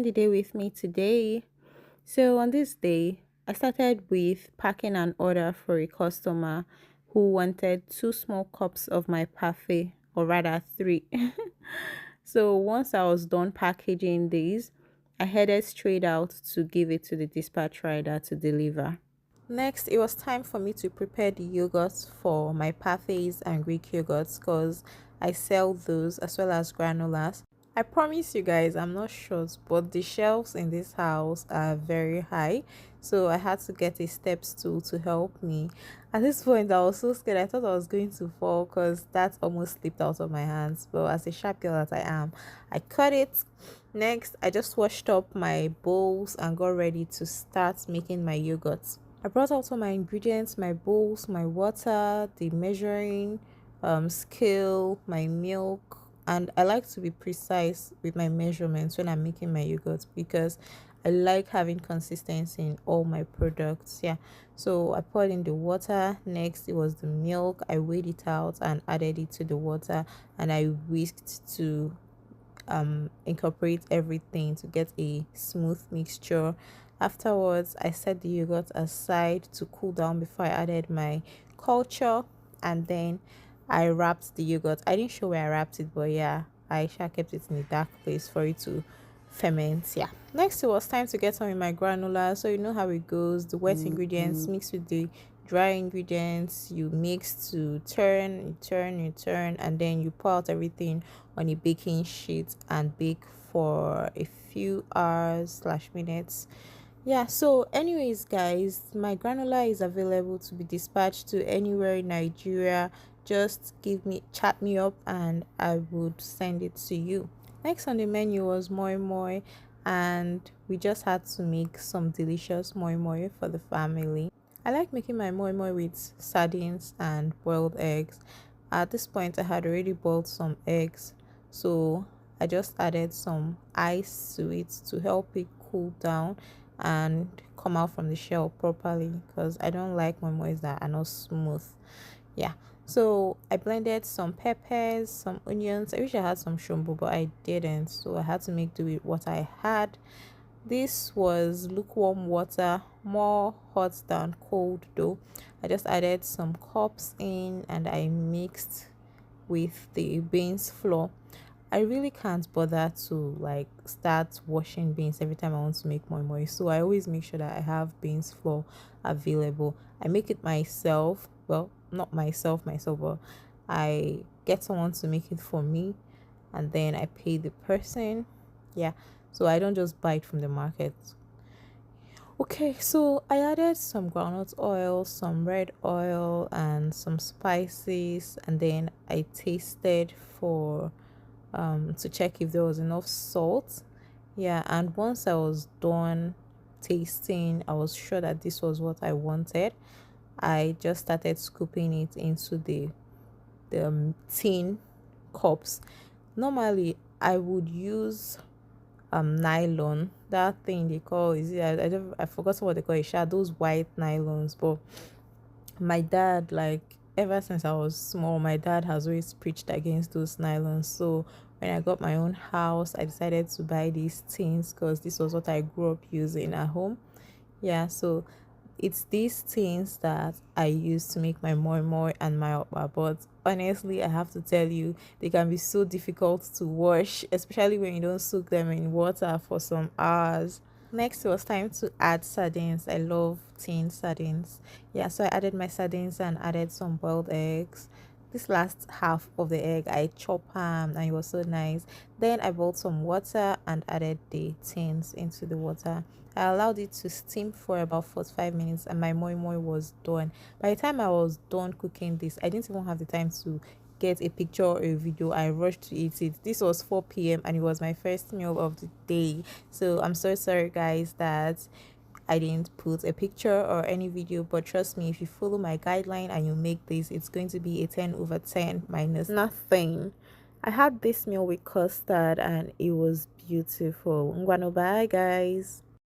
spend the day with me today. So, on this day, I started with packing an order for a customer who wanted two small cups of my parfait, or rather, three. So, once I was done packaging these, I headed straight out to give it to the dispatch rider to deliver. Next, it was time for me to prepare the yogurts for my parfaits and Greek yogurts because I sell those as well as granulas. I promise you guys, I'm not short, but the shelves in this house are very high, so I had to get a step stool to help me. At this point, I was so scared. I thought I was going to fall because that almost slipped out of my hands. But as a sharp girl that I am, I cut it. Next, I just washed up my bowls and got ready to start making my yogurt. I brought out all my ingredients, my bowls, my water, the measuring scale, my milk, and I like to be precise with my measurements when I'm making my yogurt because I like having consistency in all my products. Yeah, so I poured in the water. Next, it was the milk. I weighed it out and added it to the water, and I whisked to incorporate everything to get a smooth mixture. Afterwards, I set the yogurt aside to cool down before I added my culture, and then I wrapped the yogurt. I didn't show where I wrapped it, but yeah, I kept it in a dark place for it to ferment. Yeah, next it was time to get some in my granular. So you know how it goes: the wet ingredients mixed with the dry ingredients, you mix to turn, and then you pour out everything on a baking sheet and bake for a few hours slash minutes. Yeah, so anyways guys, my granola is available to be dispatched to anywhere in Nigeria. Just chat me up and I would send it to you. Next on the menu was moi moi, and we just had to make some delicious moi moi for the family. I like making my moi moi with sardines and boiled eggs. At this point, I had already boiled some eggs, so I just added some ice to it to help it cool down and come out from the shell properly because I don't like moi mois that are not smooth. Yeah, so I blended some peppers, some onions. I wish I had some shombo, but I didn't, so I had to make do with what I had. This was lukewarm water, more hot than cold though. I just added some cups in and I mixed with the beans flour. I really can't bother to like start washing beans every time I want to make moi moi. So I always make sure that I have beans flour available. I make it myself. Well, not myself, but I get someone to make it for me and then I pay the person. Yeah. So I don't just buy it from the market. Okay, so I added some groundnut oil, some red oil, and some spices, and then I tasted for to check if there was enough salt. Yeah, and once I was done tasting, I was sure that this was what I wanted. I just started scooping it into the tin cups. Normally, I would use nylon, that thing they call, is it, I forgot what they call it, those white nylons. But my dad, like ever since I was small, my dad has always preached against those nylons. So when I got my own house, I decided to buy these things because this was what I grew up using at home. Yeah, so it's these things that I use to make my moi moi and my oppa. But honestly, I have to tell you, they can be so difficult to wash, especially when you don't soak them in water for some hours. Next, it was time to add sardines. I love tin sardines. Yeah, so I added my sardines and added some boiled eggs. This last half of the egg, I chop and it was so nice. Then I boiled some water and added the tins into the water. I allowed it to steam for about 45 minutes and my moi moi was done. By the time I was done cooking this, I didn't even have the time to get a picture or a video. I rushed to eat it. This was 4 p.m. and it was my first meal of the day. So I'm so sorry guys that I didn't put a picture or any video, but trust me, if you follow my guideline and you make this, it's going to be a 10 over 10 minus nothing. I had this meal with custard and it was beautiful. Ngwano, bye guys.